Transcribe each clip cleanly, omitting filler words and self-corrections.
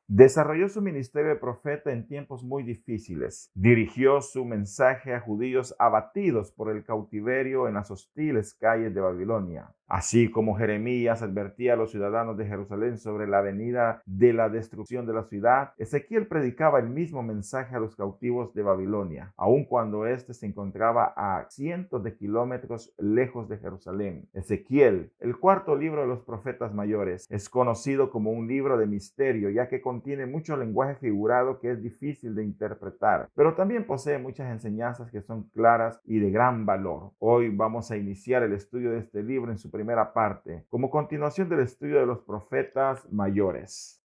Desarrolló su ministerio de profeta en tiempos muy difíciles. Dirigió su mensaje a judíos abatidos por el cautiverio en las hostiles calles de Babilonia. Así como Jeremías advertía a los ciudadanos de Jerusalén sobre la venida de la destrucción de la ciudad, Ezequiel predicaba el mismo mensaje a los cautivos de Babilonia, aun cuando éste se encontraba a cientos de kilómetros lejos de Jerusalén. Ezequiel, el cuarto libro de los profetas mayores, es conocido como un libro de misterio, ya que contiene mucho lenguaje figurado que es difícil de interpretar, pero también posee muchas enseñanzas que son claras y de gran valor. Hoy vamos a iniciar el estudio de este libro en su primera parte, como continuación del estudio de los profetas mayores.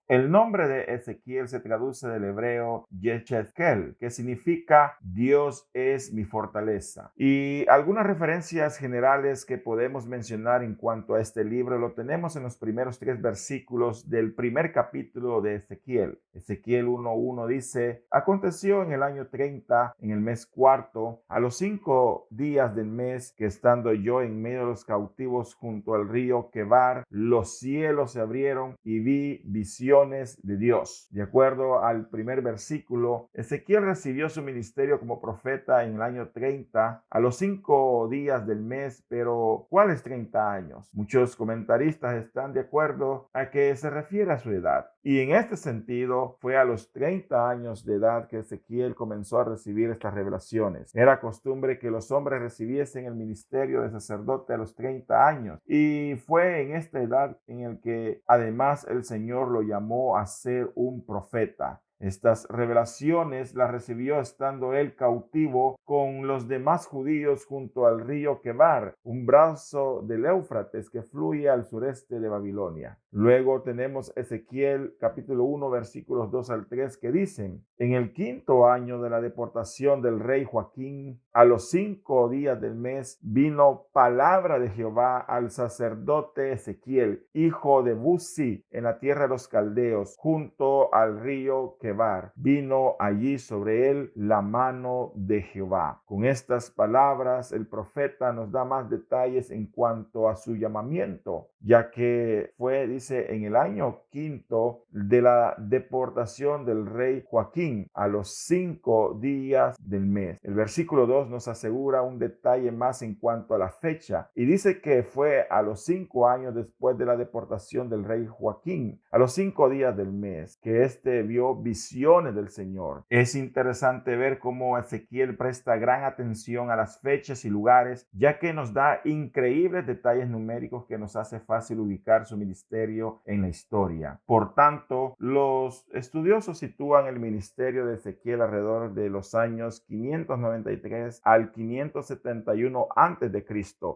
El nombre de Ezequiel se traduce del hebreo Yechezkel, que significa Dios es mi fortaleza. Y algunas referencias generales que podemos mencionar en cuanto a este libro lo tenemos en los primeros 3 versículos del primer capítulo de Ezequiel. Ezequiel 1:1 dice: aconteció en el año 30, en el mes cuarto, a los 5 días del mes, que estando yo en medio de los cautivos junto al río Quebar, los cielos se abrieron y vi visión de Dios. De acuerdo al primer versículo, Ezequiel recibió su ministerio como profeta en el año 30, a los 5 días del mes, pero ¿cuáles 30 años? Muchos comentaristas están de acuerdo a que se refiere a su edad. Y en este sentido, fue a los 30 años de edad que Ezequiel comenzó a recibir estas revelaciones. Era costumbre que los hombres recibiesen el ministerio de sacerdote a los 30 años. Y fue en esta edad en el que además el Señor lo llamó a ser un profeta. Estas revelaciones las recibió estando él cautivo con los demás judíos junto al río Quebar, un brazo del Éufrates que fluye al sureste de Babilonia. Luego tenemos Ezequiel capítulo 1 versículos 2 al 3 que dicen: en el 5.º año de la deportación del rey Joaquín, a los 5 días del mes, vino palabra de Jehová al sacerdote Ezequiel, hijo de Buzi, en la tierra de los caldeos, junto al río Quebar. Vino allí sobre él la mano de Jehová. Con estas palabras, el profeta nos da más detalles en cuanto a su llamamiento, ya que fue, dice, en el año 5 de la deportación del rey Joaquín, a los 5 días del mes. El versículo 2 nos asegura un detalle más en cuanto a la fecha, y dice que fue a los 5 años después de la deportación del rey Joaquín, a los 5 días del mes, que éste vio visiones del Señor. Es interesante ver cómo Ezequiel presta gran atención a las fechas y lugares, ya que nos da increíbles detalles numéricos que nos hace fácil ubicar su ministerio en la historia. Por tanto, los estudiosos sitúan el ministerio de Ezequiel alrededor de los años 593 al 571 a.C.,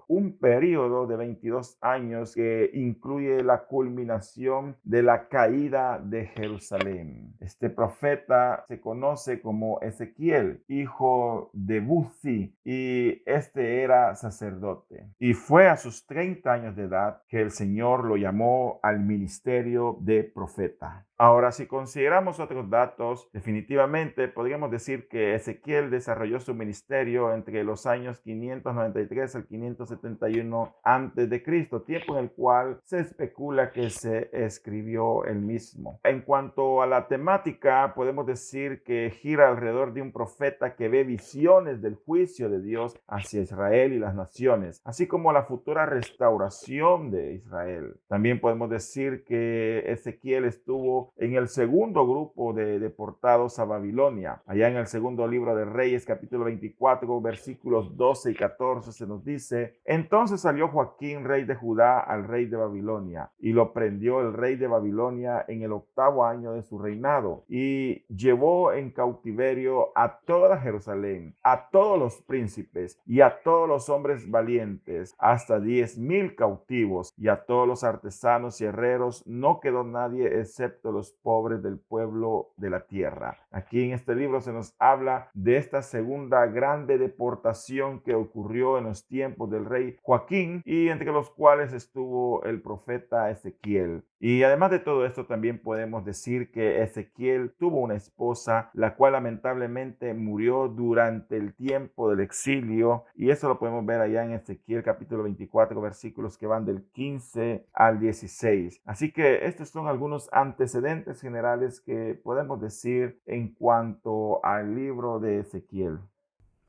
un periodo de 22 años que incluye la culminación de la caída de Jerusalén. Este profeta se conoce como Ezequiel, hijo de Buzi, y este era sacerdote. Y fue a sus 30 años de edad que el Señor lo llamó al ministerio de profeta. Ahora, si consideramos otros datos, definitivamente podríamos decir que Ezequiel desarrolló su ministerio entre los años 593 al 571 a.C., tiempo en el cual se especula que se escribió el mismo. En cuanto a la temática, podemos decir que gira alrededor de un profeta que ve visiones del juicio de Dios hacia Israel y las naciones, así como la futura restauración de Israel. También podemos decir que Ezequiel estuvo en el segundo grupo de deportados a Babilonia. Allá en el segundo libro de Reyes, capítulo 24, versículos 12 y 14, se nos dice: entonces salió Joaquín, rey de Judá, al rey de Babilonia, y lo prendió el rey de Babilonia en el 8.º año de su reinado, y llevó en cautiverio a toda Jerusalén, a todos los príncipes y a todos los hombres valientes, hasta 10,000 cautivos, y a todos los artesanos y herreros. No quedó nadie excepto los pobres del pueblo de la tierra. Aquí en este libro se nos habla de esta segunda grande deportación que ocurrió en los tiempos del rey Joaquín, y entre los cuales estuvo el profeta Ezequiel. Y además de todo esto, también podemos decir que Ezequiel tuvo una esposa, la cual lamentablemente murió durante el tiempo del exilio, y eso lo podemos ver allá en Ezequiel capítulo 24, versículos que van del 15 al 16. Así que estos son algunos antecedentes generales que podemos decir en cuanto al libro de Ezequiel.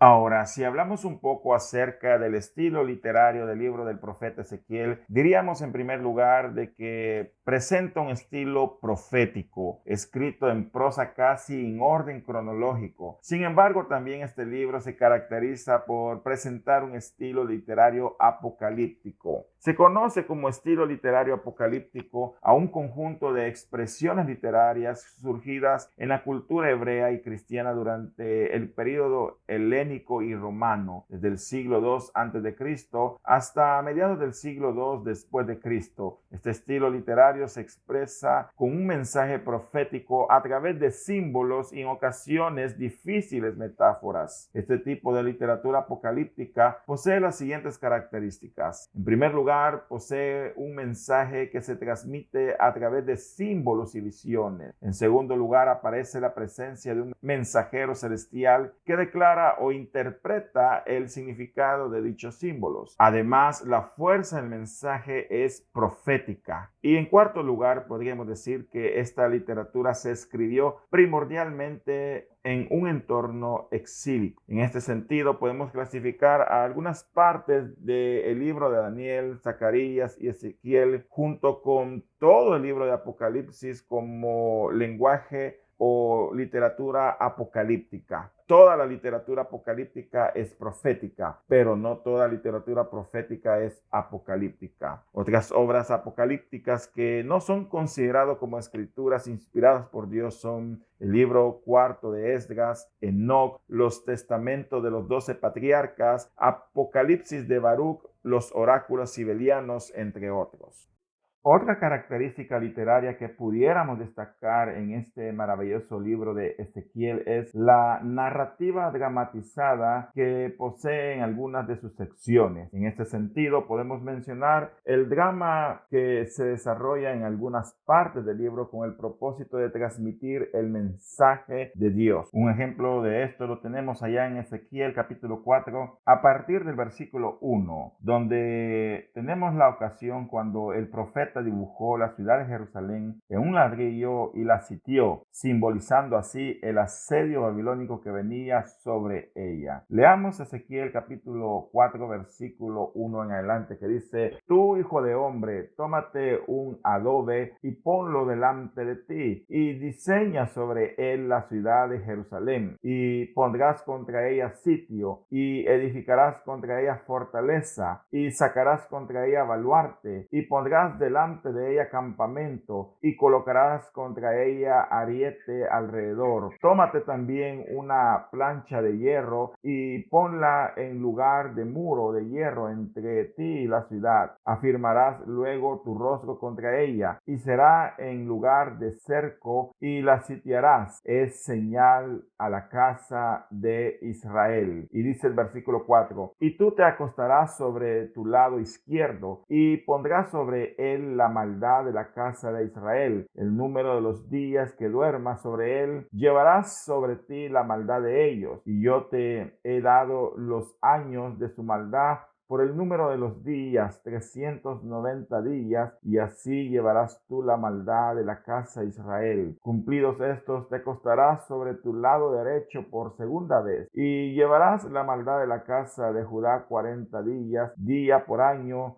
Ahora, si hablamos un poco acerca del estilo literario del libro del profeta Ezequiel, diríamos en primer lugar de que presenta un estilo profético, escrito en prosa casi en orden cronológico. Sin embargo, también este libro se caracteriza por presentar un estilo literario apocalíptico. Se conoce como estilo literario apocalíptico a un conjunto de expresiones literarias surgidas en la cultura hebrea y cristiana durante el período helénico y romano, desde el siglo II a.C. hasta mediados del siglo II después de Cristo. Este estilo literario se expresa con un mensaje profético a través de símbolos y en ocasiones difíciles metáforas. Este tipo de literatura apocalíptica posee las siguientes características. En primer lugar, posee un mensaje que se transmite a través de símbolos y visiones. En segundo lugar, aparece la presencia de un mensajero celestial que declara o interpreta el significado de dichos símbolos. Además, la fuerza del mensaje es profética. Y en cuarto lugar, podríamos decir que esta literatura se escribió primordialmente en un entorno exílico. En este sentido, podemos clasificar a algunas partes del libro de Daniel, Zacarías y Ezequiel, junto con todo el libro de Apocalipsis, como lenguaje o literatura apocalíptica. Toda la literatura apocalíptica es profética, pero no toda literatura profética es apocalíptica. Otras obras apocalípticas que no son consideradas como escrituras inspiradas por Dios son el libro cuarto de Esdras, Enoc, los testamentos de los 12 patriarcas, Apocalipsis de Baruch, los oráculos sibelianos, entre otros. Otra característica literaria que pudiéramos destacar en este maravilloso libro de Ezequiel es la narrativa dramatizada que posee en algunas de sus secciones. En este sentido, podemos mencionar el drama que se desarrolla en algunas partes del libro con el propósito de transmitir el mensaje de Dios. Un ejemplo de esto lo tenemos allá en Ezequiel capítulo 4, a partir del versículo 1, donde tenemos la ocasión cuando el profeta dibujó la ciudad de Jerusalén en un ladrillo y la sitió, simbolizando así el asedio babilónico que venía sobre ella. Leamos Ezequiel capítulo 4 versículo 1 en adelante, que dice: Tú, hijo de hombre, tómate un adobe y ponlo delante de ti, y diseña sobre él la ciudad de Jerusalén, y pondrás contra ella sitio, y edificarás contra ella fortaleza, y sacarás contra ella baluarte, y pondrás delante de ella campamento, y colocarás contra ella ariete alrededor. Tómate también una plancha de hierro y ponla en lugar de muro de hierro entre ti y la ciudad. Afirmarás luego tu rostro contra ella, y será en lugar de cerco, y la sitiarás. Es señal a la casa de Israel. Y dice el versículo 4: Y tú te acostarás sobre tu lado izquierdo, y pondrás sobre él la maldad de la casa de Israel. El número de los días que duermas sobre él, llevarás sobre ti la maldad de ellos. Y yo te he dado los años de su maldad por el número de los días, 390 días, y así llevarás tú la maldad de la casa de Israel. Cumplidos estos, te acostarás sobre tu lado derecho por segunda vez, y llevarás la maldad de la casa de Judá 40 días, día por año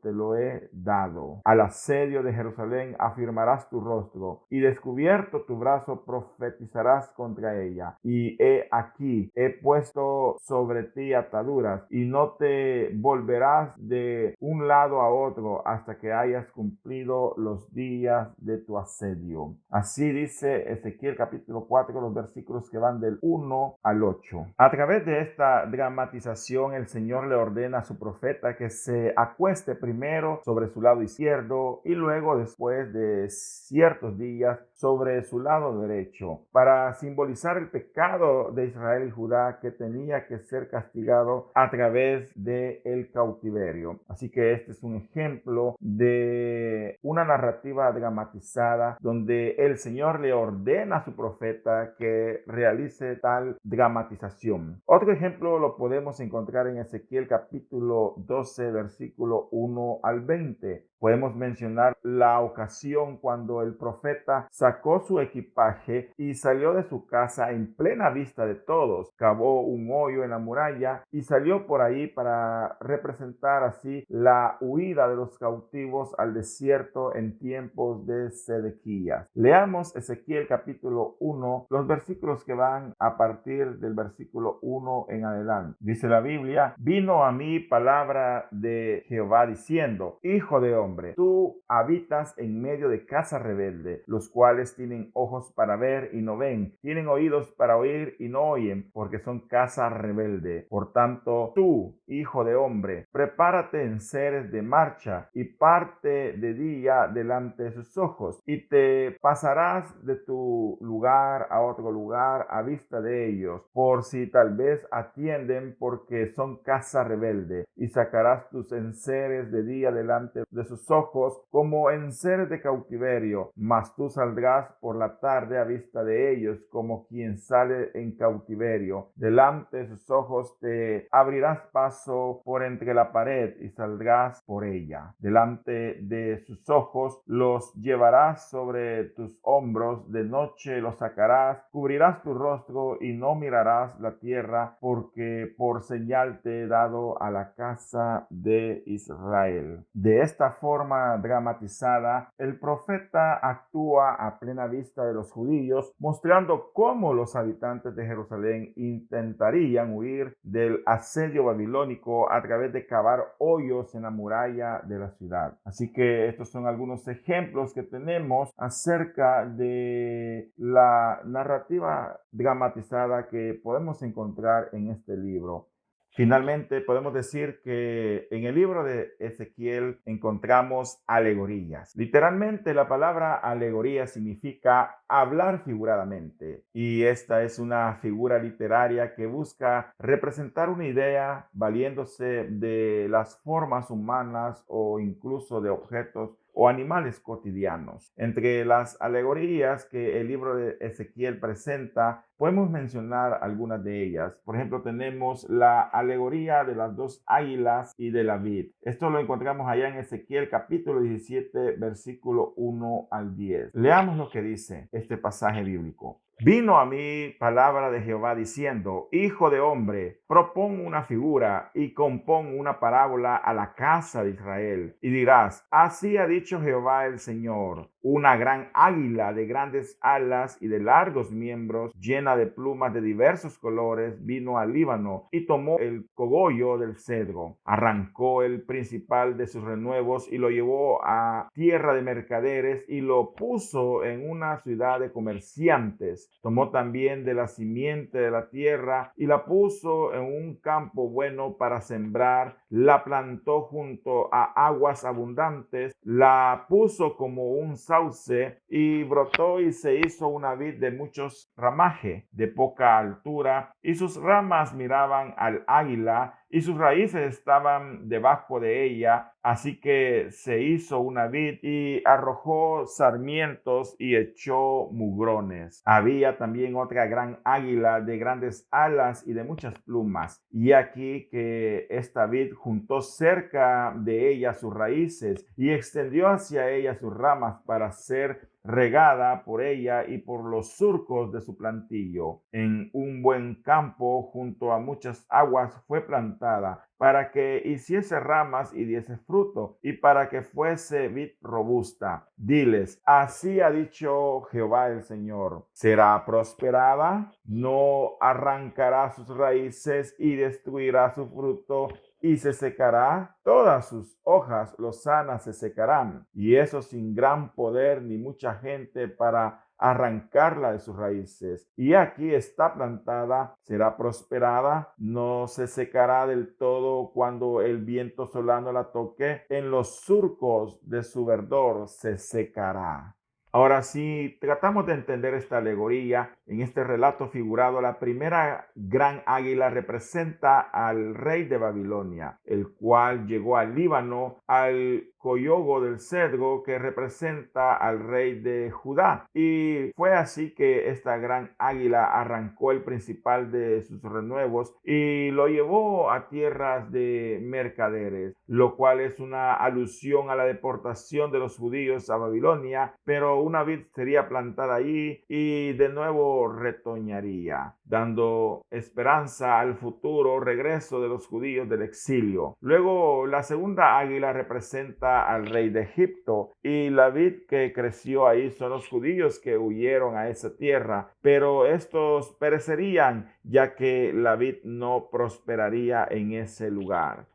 te lo he dado. Al asedio de Jerusalén afirmarás tu rostro, y descubierto tu brazo profetizarás contra ella. Y he aquí, he puesto sobre ti ataduras, y no no te volverás de un lado a otro hasta que hayas cumplido los días de tu asedio. Así dice Ezequiel capítulo 4, los versículos que van del 1 al 8. A través de esta dramatización, el Señor le ordena a su profeta que se acueste primero sobre su lado izquierdo y luego, después de ciertos días, sobre su lado derecho, para simbolizar el pecado de Israel y Judá, que tenía que ser castigado a través del cautiverio. Así que este es un ejemplo de una narrativa dramatizada donde el Señor le ordena a su profeta que realice tal dramatización. Otro ejemplo lo podemos encontrar en Ezequiel capítulo 12, versículo 1 al 20. Podemos mencionar la ocasión cuando el profeta sacó su equipaje y salió de su casa en plena vista de todos. Cavó un hoyo en la muralla y salió por ahí para representar así la huida de los cautivos al desierto en tiempos de Sedequías. Leamos Ezequiel capítulo 1, los versículos que van a partir del versículo 1 en adelante. Dice la Biblia: vino a mí palabra de Jehová diciendo: hijo de hombre, tú habitas en medio de casa rebelde, los cuales tienen ojos para ver y no ven, tienen oídos para oír y no oyen, porque son casa rebelde. Por tanto, tú, hijo de hombre, prepárate en seres de marcha y parte de día delante de sus ojos, y te pasarás de tu lugar a otro lugar a vista de ellos, por si tal vez atienden, porque son casa rebelde, y sacarás tus enseres de día delante de sus ojos como enseres de cautiverio, mas tú saldrás por la tarde a vista de ellos como quien sale en cautiverio. Delante de sus ojos te abrirás paso por entre la pared y saldrás por ella. Delante de sus ojos los llevarás sobre tus hombros, de noche los sacarás, cubrirás tu rostro y no mirarás la tierra, porque por señal te he dado a la casa de Israel. De esta forma dramatizada, el profeta actúa a plena vista de los judíos, mostrando cómo los habitantes de Jerusalén intentarían huir del asedio babilónico a través de cavar hoyos en la muralla de la ciudad. Así que estos son algunos ejemplos que tenemos acerca de la narrativa dramatizada que podemos encontrar en este libro. Finalmente, podemos decir que en el libro de Ezequiel encontramos alegorías. Literalmente, la palabra alegoría significa hablar figuradamente, y esta es una figura literaria que busca representar una idea valiéndose de las formas humanas o incluso de objetos o animales cotidianos. Entre las alegorías que el libro de Ezequiel presenta, podemos mencionar algunas de ellas. Por ejemplo, tenemos la alegoría de las dos águilas y de la vid. Esto lo encontramos allá en Ezequiel capítulo 17, versículo 1 al 10. Leamos lo que dice este pasaje bíblico. Vino a mí palabra de Jehová diciendo: hijo de hombre, propón una figura y compón una parábola a la casa de Israel. Y dirás: así ha dicho Jehová el Señor: una gran águila de grandes alas y de largos miembros, llena de plumas de diversos colores, vino al Líbano y tomó el cogollo del cedro. Arrancó el principal de sus renuevos y lo llevó a tierra de mercaderes y lo puso en una ciudad de comerciantes. Tomó también de la simiente de la tierra y la puso en un campo bueno para sembrar, la plantó junto a aguas abundantes, la puso como un sauce y brotó y se hizo una vid de muchos ramaje, de poca altura, y sus ramas miraban al águila y sus raíces estaban debajo de ella. Así que se hizo una vid y arrojó sarmientos y echó mugrones. Había también otra gran águila de grandes alas y de muchas plumas. Y aquí que esta vid juntó cerca de ella sus raíces y extendió hacia ella sus ramas para ser regada por ella y por los surcos de su plantillo. En un buen campo junto a muchas aguas fue plantada, para que hiciese ramas y diese fruto, y para que fuese vid robusta. Diles: así ha dicho Jehová el Señor: será prosperada, no arrancará sus raíces y destruirá su fruto, y se secará, todas sus hojas lozanas se secarán, y eso sin gran poder ni mucha gente para arrancarla de sus raíces. Y aquí está plantada, será prosperada, no se secará del todo cuando el viento solano la toque, en los surcos de su verdor se secará. Ahora, si tratamos de entender esta alegoría, en este relato figurado, la primera gran águila representa al rey de Babilonia, el cual llegó al Líbano, al coyogo del cedro que representa al rey de Judá. Y fue así que esta gran águila arrancó el principal de sus renuevos y lo llevó a tierras de mercaderes, lo cual es una alusión a la deportación de los judíos a Babilonia, pero una vid sería plantada allí y de nuevo retoñaría, dando esperanza al futuro regreso de los judíos del exilio. Luego, la segunda águila representa al rey de Egipto, y la vid que creció ahí son los judíos que huyeron a esa tierra, pero estos perecerían ya que la vid no prosperaría en ese lugar.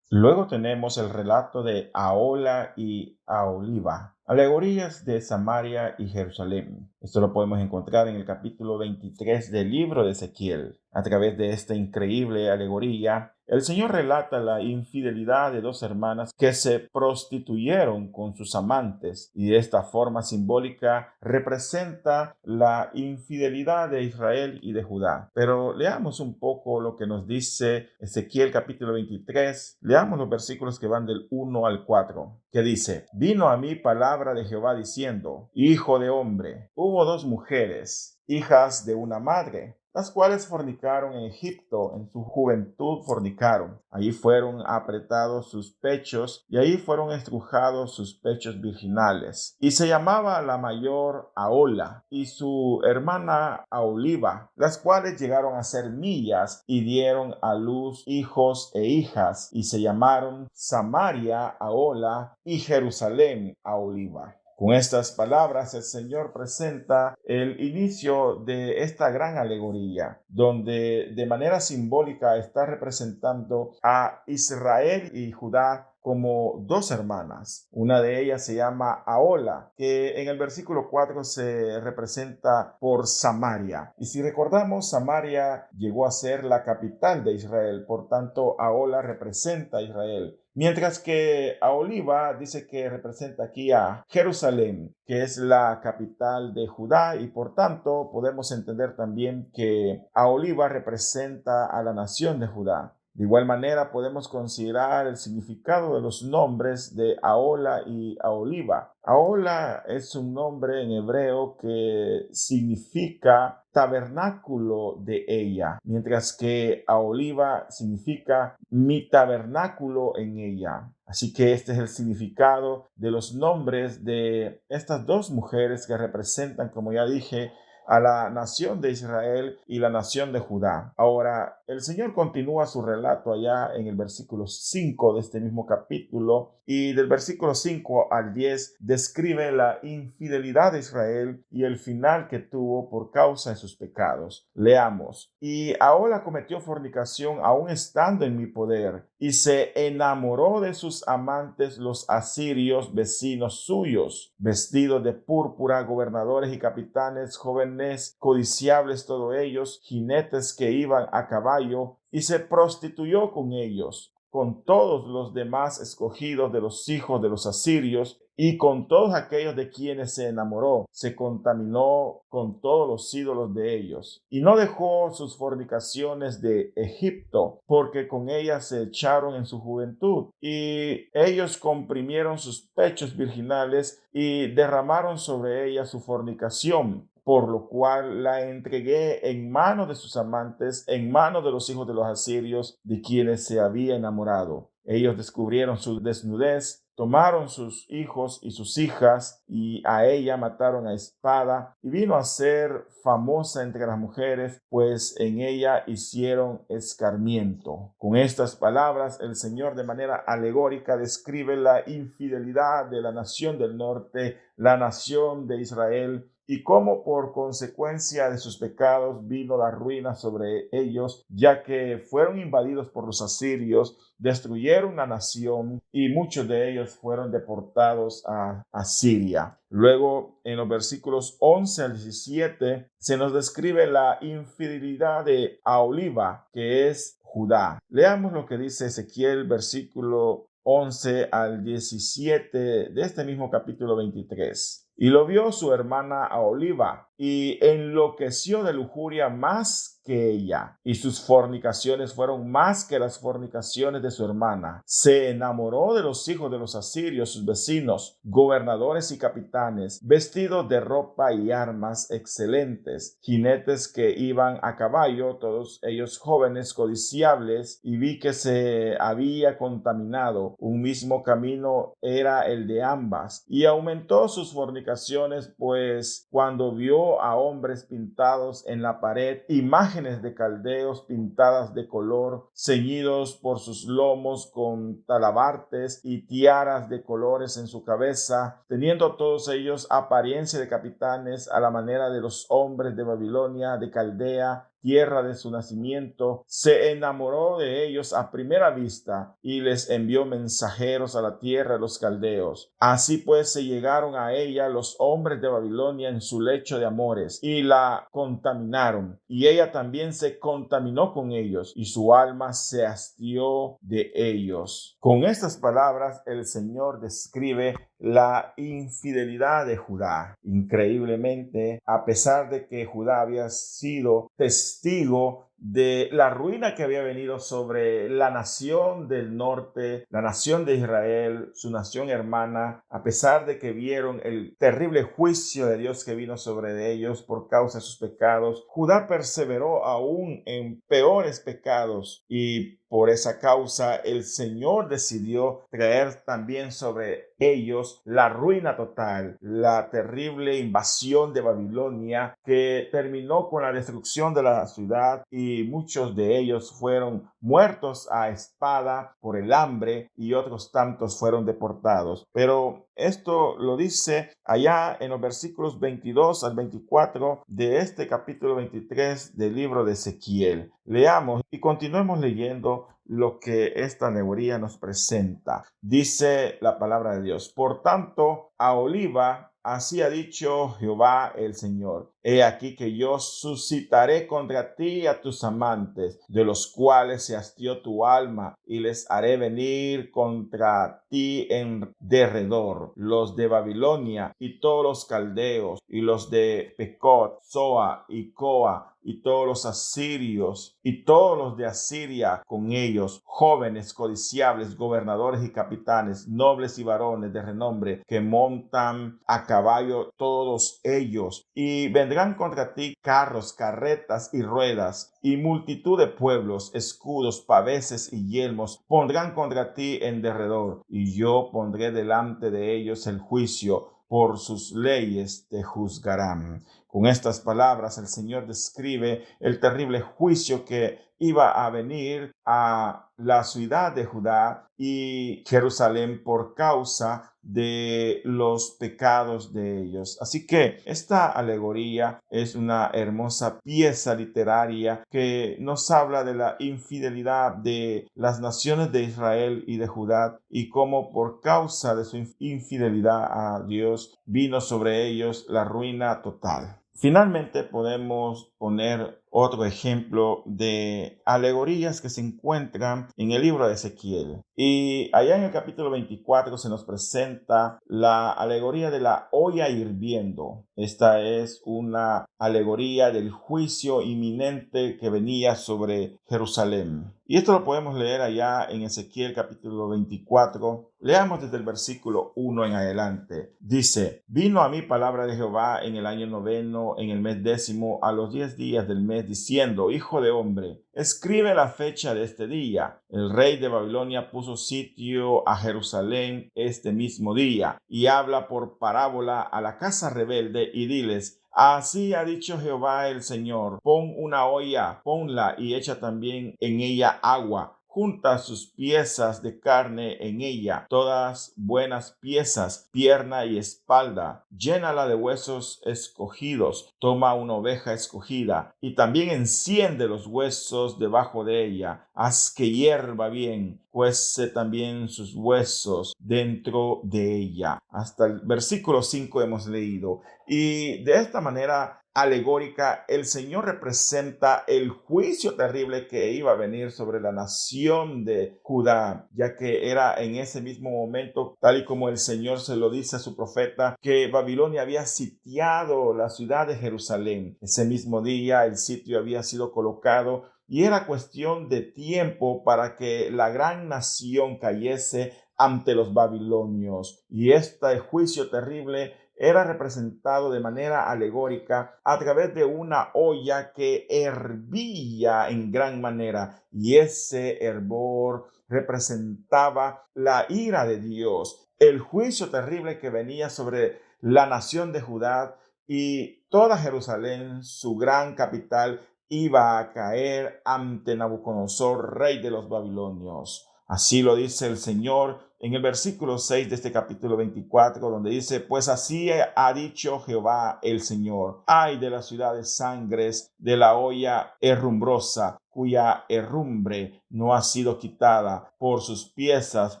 Luego tenemos el relato de Ahola y Aholiba, alegorías de Samaria y Jerusalén. Esto lo podemos encontrar en el capítulo 23 del libro de Ezequiel. A través de esta increíble alegoría, el Señor relata la infidelidad de dos hermanas que se prostituyeron con sus amantes, y de esta forma simbólica representa la infidelidad de Israel y de Judá. Pero leamos un poco lo que nos dice Ezequiel capítulo 23. Leamos los versículos que van del 1 al 4, que dice: Vino a mí palabra de Jehová diciendo: Hijo de hombre, hubo dos mujeres, hijas de una madre, las cuales fornicaron en Egipto, en su juventud fornicaron. Allí fueron apretados sus pechos, y allí fueron estrujados sus pechos virginales. Y se llamaba la mayor Ahola, y su hermana Aholiba, las cuales llegaron a ser millas, y dieron a luz hijos e hijas, y se llamaron Samaria Ahola y Jerusalén Aholiba. Con estas palabras, el Señor presenta el inicio de esta gran alegoría, donde de manera simbólica está representando a Israel y Judá como dos hermanas. Una de ellas se llama Ahola, que en el versículo 4 se representa por Samaria. Y si recordamos, Samaria llegó a ser la capital de Israel, por tanto, Ahola representa a Israel. Mientras que Aholiba dice que representa aquí a Jerusalén, que es la capital de Judá, y por tanto podemos entender también que Aholiba representa a la nación de Judá. De igual manera podemos considerar el significado de los nombres de Ahola y Aholiba. Ahola es un nombre en hebreo que significa tabernáculo de ella, mientras que Aholiba significa mi tabernáculo en ella. Así que este es el significado de los nombres de estas dos mujeres que representan, como ya dije, a la nación de Israel y la nación de Judá. Ahora, el Señor continúa su relato allá en el versículo 5 de este mismo capítulo, y del versículo 5 al 10 describe la infidelidad de Israel y el final que tuvo por causa de sus pecados. Leamos: Y Ahola cometió fornicación aún estando en mi poder, y se enamoró de sus amantes los asirios vecinos suyos, vestidos de púrpura, gobernadores y capitanes, jóvenes codiciables todos ellos, jinetes que iban a caballo, y se prostituyó con ellos, con todos los demás escogidos de los hijos de los asirios, y con todos aquellos de quienes se enamoró. Se contaminó con todos los ídolos de ellos. Y no dejó sus fornicaciones de Egipto, porque con ellas se echaron en su juventud. Y ellos comprimieron sus pechos virginales y derramaron sobre ella su fornicación, por lo cual la entregué en manos de sus amantes, en manos de los hijos de los asirios, de quienes se había enamorado. Ellos descubrieron su desnudez, tomaron sus hijos y sus hijas, y a ella mataron a espada, y vino a ser famosa entre las mujeres, pues en ella hicieron escarmiento. Con estas palabras, el Señor de manera alegórica describe la infidelidad de la nación del norte, la nación de Israel, y cómo por consecuencia de sus pecados vino la ruina sobre ellos, ya que fueron invadidos por los asirios, destruyeron la nación y muchos de ellos fueron deportados a Siria. Luego, en los versículos 11 al 17, se nos describe la infidelidad de Aholiba, que es Judá. Leamos lo que dice Ezequiel, versículo 11 al 17 de este mismo capítulo 23. Y lo vio su hermana Aholiba, y enloqueció de lujuria más que ella, y sus fornicaciones fueron más que las fornicaciones de su hermana. Se enamoró de los hijos de los asirios, sus vecinos, gobernadores y capitanes, vestidos de ropa y armas excelentes, jinetes que iban a caballo, todos ellos jóvenes codiciables, y vi que se había contaminado. Un mismo camino era el de ambas, y aumentó sus fornicaciones, pues cuando vio a hombres pintados en la pared, imágenes de caldeos pintadas de color, ceñidos por sus lomos con talabartes y tiaras de colores en su cabeza, teniendo todos ellos apariencia de capitanes a la manera de los hombres de Babilonia, de Caldea, tierra de su nacimiento, se enamoró de ellos a primera vista y les envió mensajeros a la tierra de los caldeos. Así pues se llegaron a ella los hombres de Babilonia en su lecho de amores y la contaminaron, y ella también se contaminó con ellos, y su alma se hastió de ellos. Con estas palabras el Señor describe la infidelidad de Judá. Increíblemente, a pesar de que Judá había sido testigo de la ruina que había venido sobre la nación del norte, la nación de Israel, su nación hermana, a pesar de que vieron el terrible juicio de Dios que vino sobre ellos por causa de sus pecados, Judá perseveró aún en peores pecados, y por esa causa el Señor decidió traer también sobre ellos la ruina total, la terrible invasión de Babilonia que terminó con la destrucción de la ciudad, y muchos de ellos fueron muertos a espada por el hambre y otros tantos fueron deportados. Pero esto lo dice allá en los versículos 22 al 24 de este capítulo 23 del libro de Ezequiel. Leamos y continuemos leyendo lo que esta alegoría nos presenta. Dice la palabra de Dios: por tanto, Aholiba, así ha dicho Jehová el Señor: he aquí que yo suscitaré contra ti a tus amantes, de los cuales se hastió tu alma, y les haré venir contra ti en derredor, los de Babilonia y todos los caldeos, y los de Pecot, Zoa y Coa, y todos los asirios, y todos los de Asiria con ellos, jóvenes codiciables, gobernadores y capitanes, nobles y varones de renombre, que montan a caballo todos ellos. Y vendrán contra ti carros, carretas y ruedas, y multitud de pueblos, escudos, paveses y yelmos pondrán contra ti en derredor, y yo pondré delante de ellos el juicio, por sus leyes te juzgarán. Con estas palabras el Señor describe el terrible juicio que iba a venir a la ciudad de Judá y Jerusalén por causa de los pecados de ellos. Así que esta alegoría es una hermosa pieza literaria que nos habla de la infidelidad de las naciones de Israel y de Judá, y cómo por causa de su infidelidad a Dios vino sobre ellos la ruina total. Finalmente podemos poner otro ejemplo de alegorías que se encuentran en el libro de Ezequiel. Y allá en el capítulo 24 se nos presenta la alegoría de la olla hirviendo. Esta es una alegoría del juicio inminente que venía sobre Jerusalén. Y esto lo podemos leer allá en Ezequiel capítulo 24. Leamos desde el versículo 1 en adelante. Dice: vino a mí palabra de Jehová en el año 9, en el mes 10, a los 10 días del mes, diciendo: hijo de hombre, escribe la fecha de este día. El rey de Babilonia puso sitio a Jerusalén este mismo día, y habla por parábola a la casa rebelde y diles: así ha dicho Jehová el Señor: pon una olla, ponla y echa también en ella agua. junta sus piezas de carne en ella, todas buenas piezas, pierna y espalda, llénala de huesos escogidos, toma una oveja escogida, y también enciende los huesos debajo de ella, haz que hierva bien, cuece también sus huesos dentro de ella. Hasta el versículo 5 hemos leído. Y de esta manera alegórica, el Señor representa el juicio terrible que iba a venir sobre la nación de Judá, ya que era en ese mismo momento, tal y como el Señor se lo dice a su profeta, que Babilonia había sitiado la ciudad de Jerusalén. Ese mismo día el sitio había sido colocado y era cuestión de tiempo para que la gran nación cayese ante los babilonios. Y este juicio terrible era representado de manera alegórica a través de una olla que hervía en gran manera, y ese hervor representaba la ira de Dios, el juicio terrible que venía sobre la nación de Judá, y toda Jerusalén, su gran capital, iba a caer ante Nabucodonosor, rey de los babilonios. Así lo dice el Señor en el versículo 6 de este capítulo 24, donde dice: pues así ha dicho Jehová el Señor, ay de la ciudad de sangres, de la olla herrumbrosa, cuya herrumbre no ha sido quitada, por sus piezas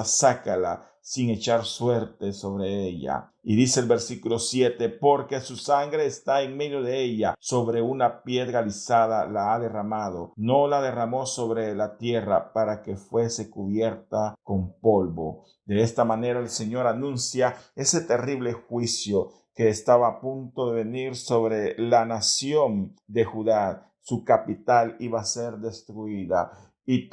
sácala, sin echar suerte sobre ella. Y dice el versículo 7, porque su sangre está en medio de ella, sobre una piedra alisada la ha derramado, no la derramó sobre la tierra para que fuese cubierta con polvo. De esta manera el Señor anuncia ese terrible juicio que estaba a punto de venir sobre la nación de Judá. Su capital iba a ser destruida y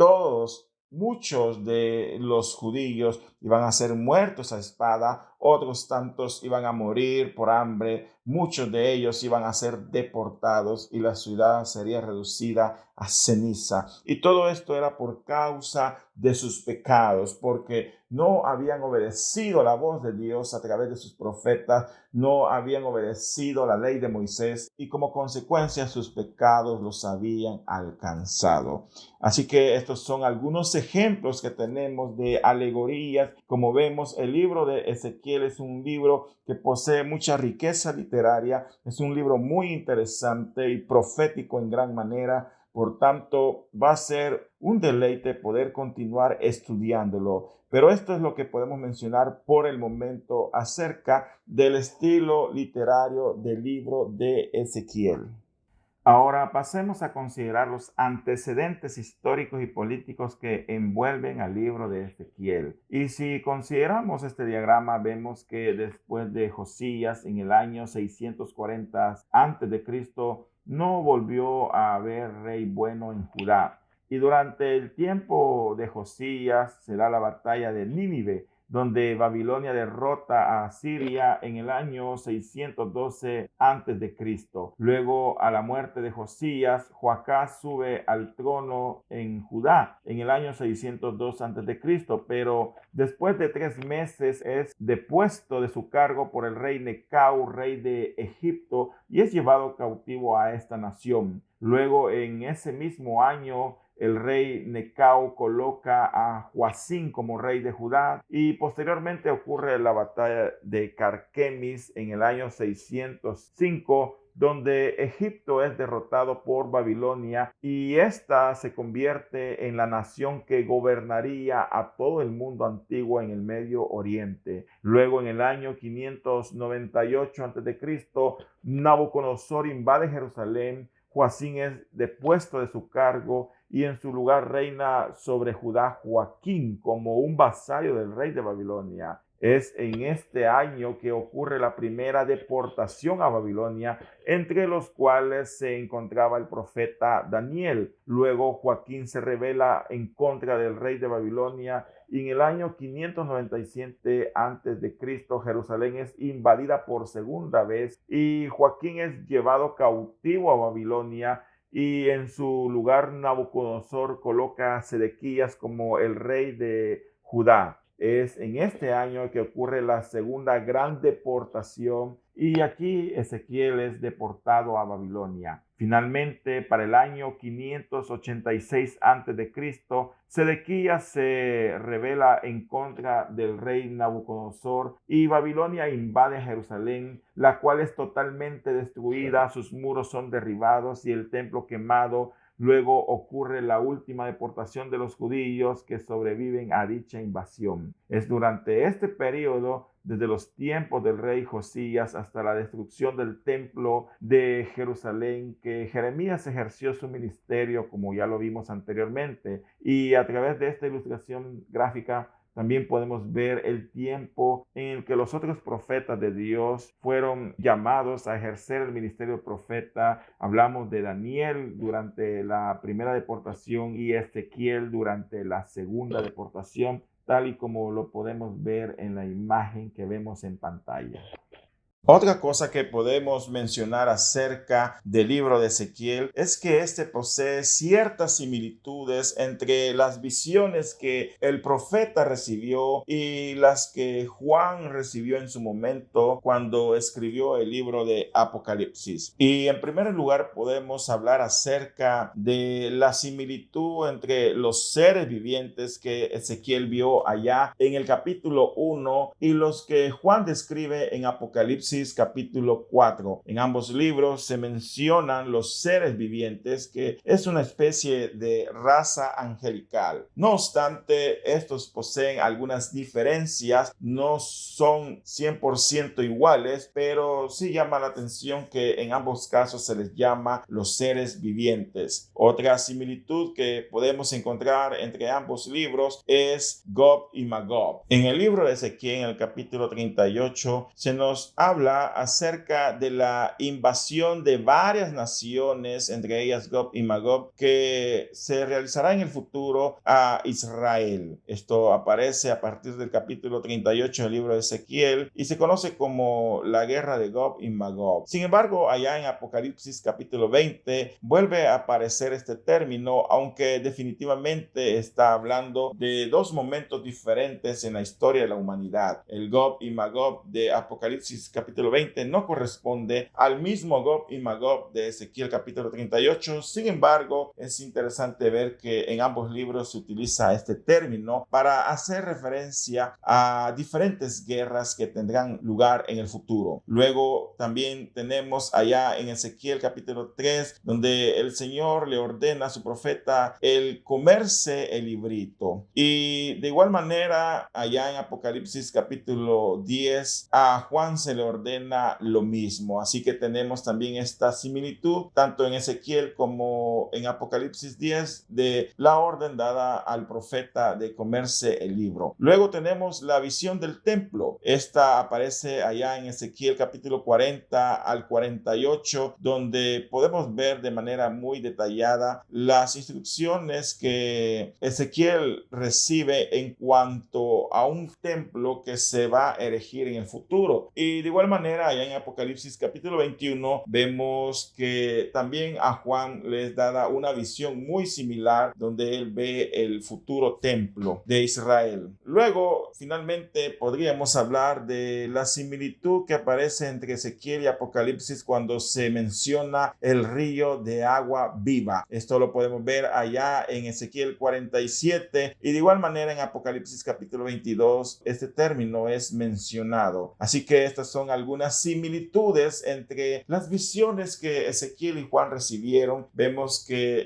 muchos de los judíos iban a ser muertos a espada, otros tantos iban a morir por hambre, muchos de ellos iban a ser deportados y la ciudad sería reducida a ceniza. Y todo esto era por causa de sus pecados, porque no habían obedecido la voz de Dios a través de sus profetas, no habían obedecido la ley de Moisés y como consecuencia sus pecados los habían alcanzado. Así que estos son algunos ejemplos que tenemos de alegorías. Como vemos, el libro de Ezequiel es un libro que posee mucha riqueza literaria, es un libro muy interesante y profético en gran manera. Por tanto, va a ser un deleite poder continuar estudiándolo. Pero esto es lo que podemos mencionar por el momento acerca del estilo literario del libro de Ezequiel. Ahora pasemos a considerar los antecedentes históricos y políticos que envuelven al libro de Ezequiel. Y si consideramos este diagrama, vemos que después de Josías, en el año 640 a.C., no volvió a haber rey bueno en Judá. Y durante el tiempo de Josías se da la batalla de Nínive, donde Babilonia derrota a Siria en el año 612 a.C. Luego, a la muerte de Josías, Joacás sube al trono en Judá en el año 602 a.C., pero después de 3 meses es depuesto de su cargo por el rey Necau, rey de Egipto, y es llevado cautivo a esta nación. Luego, en ese mismo año, el rey Necau coloca a Joacim como rey de Judá y posteriormente ocurre la batalla de Carquemis en el año 605, donde Egipto es derrotado por Babilonia y ésta se convierte en la nación que gobernaría a todo el mundo antiguo en el Medio Oriente. Luego, en el año 598 a.C., Nabucodonosor invade Jerusalén. Joacim es depuesto de su cargo y en su lugar reina sobre Judá Joaquín como un vasallo del rey de Babilonia. Es en este año que ocurre la primera deportación a Babilonia, entre los cuales se encontraba el profeta Daniel. Luego Joaquín se rebela en contra del rey de Babilonia y en el año 597 a.C. Jerusalén es invadida por segunda vez y Joaquín es llevado cautivo a Babilonia. Y en su lugar Nabucodonosor coloca a Sedequías como el rey de Judá. Es en este año que ocurre la segunda gran deportación y aquí Ezequiel es deportado a Babilonia. Finalmente, para el año 586 a.C., Sedequías se rebela en contra del rey Nabucodonosor y Babilonia invade Jerusalén, la cual es totalmente destruida, sus muros son derribados y el templo quemado. Luego ocurre la última deportación de los judíos que sobreviven a dicha invasión. Es durante este periodo, desde los tiempos del rey Josías hasta la destrucción del templo de Jerusalén, que Jeremías ejerció su ministerio, como ya lo vimos anteriormente. Y a través de esta ilustración gráfica también podemos ver el tiempo en el que los otros profetas de Dios fueron llamados a ejercer el ministerio de profeta. Hablamos de Daniel durante la primera deportación y Ezequiel durante la segunda deportación, tal y como lo podemos ver en la imagen que vemos en pantalla. Otra cosa que podemos mencionar acerca del libro de Ezequiel es que este posee ciertas similitudes entre las visiones que el profeta recibió y las que Juan recibió en su momento cuando escribió el libro de Apocalipsis. Y en primer lugar podemos hablar acerca de la similitud entre los seres vivientes que Ezequiel vio allá en el capítulo 1 y los que Juan describe en Apocalipsis capítulo 4. En ambos libros se mencionan los seres vivientes, que es una especie de raza angelical. No obstante, estos poseen algunas diferencias, no son 100% iguales, pero sí llama la atención que en ambos casos se les llama los seres vivientes. Otra similitud que podemos encontrar entre ambos libros es Gog y Magog. En el libro de Ezequiel, en el capítulo 38, se nos habla acerca de la invasión de varias naciones, entre ellas Gog y Magog, que se realizará en el futuro a Israel. Esto aparece a partir del capítulo 38 del libro de Ezequiel y se conoce como la guerra de Gog y Magog. Sin embargo, allá en Apocalipsis capítulo 20 vuelve a aparecer este término, aunque definitivamente está hablando de dos momentos diferentes en la historia de la humanidad. El Gog y Magog de Apocalipsis capítulo 20 no corresponde al mismo Gog y Magog de Ezequiel capítulo 38. Sin embargo, es interesante ver que en ambos libros se utiliza este término para hacer referencia a diferentes guerras que tendrán lugar en el futuro. Luego también tenemos allá en Ezequiel capítulo 3, donde el Señor le ordena a su profeta el comerse el librito. Y de igual manera, allá en Apocalipsis capítulo 10, a Juan se le ordena lo mismo. Así que tenemos también esta similitud, tanto en Ezequiel como en Apocalipsis 10, de la orden dada al profeta de comerse el libro. Luego tenemos la visión del templo. Esta aparece allá en Ezequiel capítulo 40 al 48, donde podemos ver de manera muy detallada las instrucciones que Ezequiel recibe en cuanto a un templo que se va a erigir en el futuro. Y de igual manera, allá en Apocalipsis capítulo 21, vemos que también a Juan les da una visión muy similar, donde él ve el futuro templo de Israel. Luego, finalmente, podríamos hablar de la similitud que aparece entre Ezequiel y Apocalipsis cuando se menciona el río de agua viva. Esto lo podemos ver allá en Ezequiel 47 y de igual manera en Apocalipsis capítulo 22 este término es mencionado. Así que estas son algunas similitudes entre las visiones que Ezequiel y Juan recibieron. Vemos que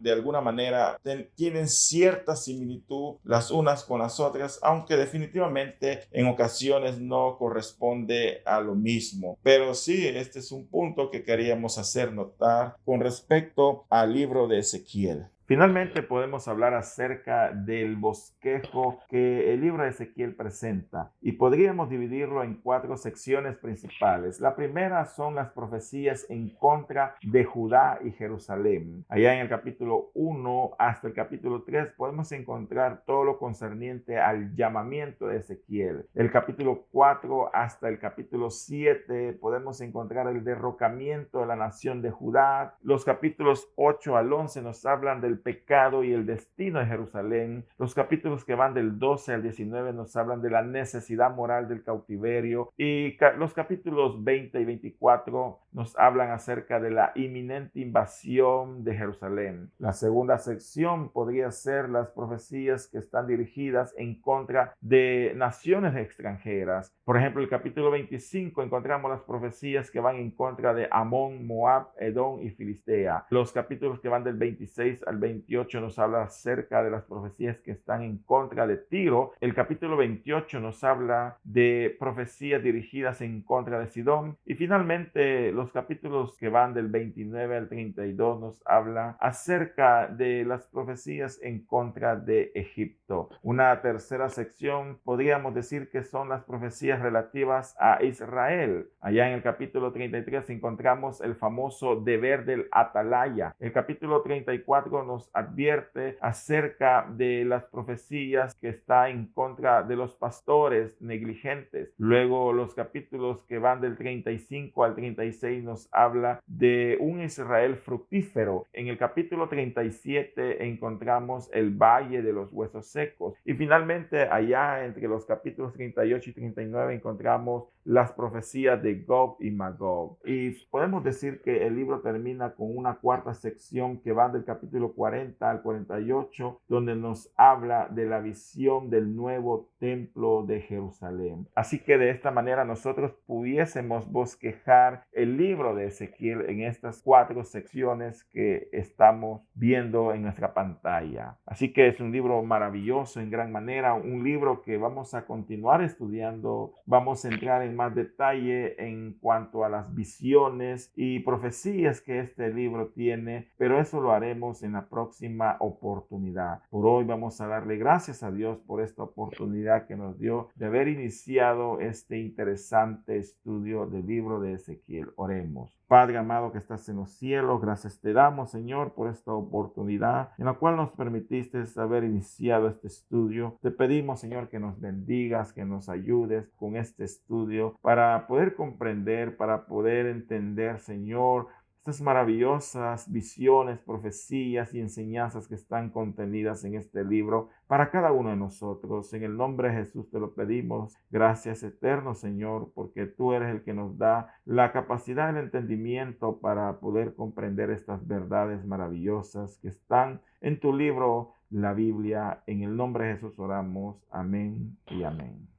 de alguna manera tienen cierta similitud las unas con las otras, aunque definitivamente en ocasiones no corresponde a lo mismo. Pero sí, este es un punto que queríamos hacer notar con respecto al libro de Ezequiel. Finalmente podemos hablar acerca del bosquejo que el libro de Ezequiel presenta y podríamos dividirlo en 4 secciones principales. La primera son las profecías en contra de Judá y Jerusalén. Allá en el capítulo 1 hasta el capítulo 3 podemos encontrar todo lo concerniente al llamamiento de Ezequiel. El capítulo 4 hasta el capítulo 7 podemos encontrar el derrocamiento de la nación de Judá. Los capítulos 8 al 11 nos hablan del del pecado y el destino de Jerusalén. Los capítulos que van del 12 al 19 nos hablan de la necesidad moral del cautiverio, y los capítulos 20 y 24 nos hablan acerca de la inminente invasión de Jerusalén. La segunda sección podría ser las profecías que están dirigidas en contra de naciones extranjeras. Por ejemplo, el capítulo 25 encontramos las profecías que van en contra de Amón, Moab, Edom y Filistea. Los capítulos que van del 26 al 28 nos habla acerca de las profecías que están en contra de Tiro. El capítulo 28 nos habla de profecías dirigidas en contra de Sidón. Y finalmente, los capítulos que van del 29 al 32 nos habla acerca de las profecías en contra de Egipto. Una tercera sección podríamos decir que son las profecías relativas a Israel. Allá en el capítulo 33 encontramos el famoso deber del atalaya. El capítulo 34 nos advierte acerca de las profecías que está en contra de los pastores negligentes. Luego, los capítulos que van del 35 al 36 nos habla de un Israel fructífero. En el capítulo 37 encontramos el valle de los huesos secos. Y finalmente, allá entre los capítulos 38 y 39 encontramos las profecías de Gog y Magog. Y podemos decir que el libro termina con una cuarta sección que va del capítulo 40 al 48, donde nos habla de la visión del nuevo templo de Jerusalén. Así que de esta manera nosotros pudiésemos bosquejar el libro de Ezequiel en estas cuatro secciones que estamos viendo en nuestra pantalla. Así que es un libro maravilloso en gran manera, un libro que vamos a continuar estudiando. Vamos a entrar en más detalle en cuanto a las visiones y profecías que este libro tiene, pero eso lo haremos en la próxima oportunidad. Por hoy vamos a darle gracias a Dios por esta oportunidad que nos dio de haber iniciado este interesante estudio del libro de Ezequiel. Oremos. Padre amado que estás en los cielos, gracias te damos, Señor, por esta oportunidad en la cual nos permitiste haber iniciado este estudio. Te pedimos, Señor, que nos bendigas, que nos ayudes con este estudio para poder comprender, para poder entender, Señor, estas maravillosas visiones, profecías y enseñanzas que están contenidas en este libro para cada uno de nosotros. En el nombre de Jesús te lo pedimos. Gracias eterno, Señor, porque tú eres el que nos da la capacidad del entendimiento para poder comprender estas verdades maravillosas que están en tu libro, la Biblia. En el nombre de Jesús oramos. Amén y amén.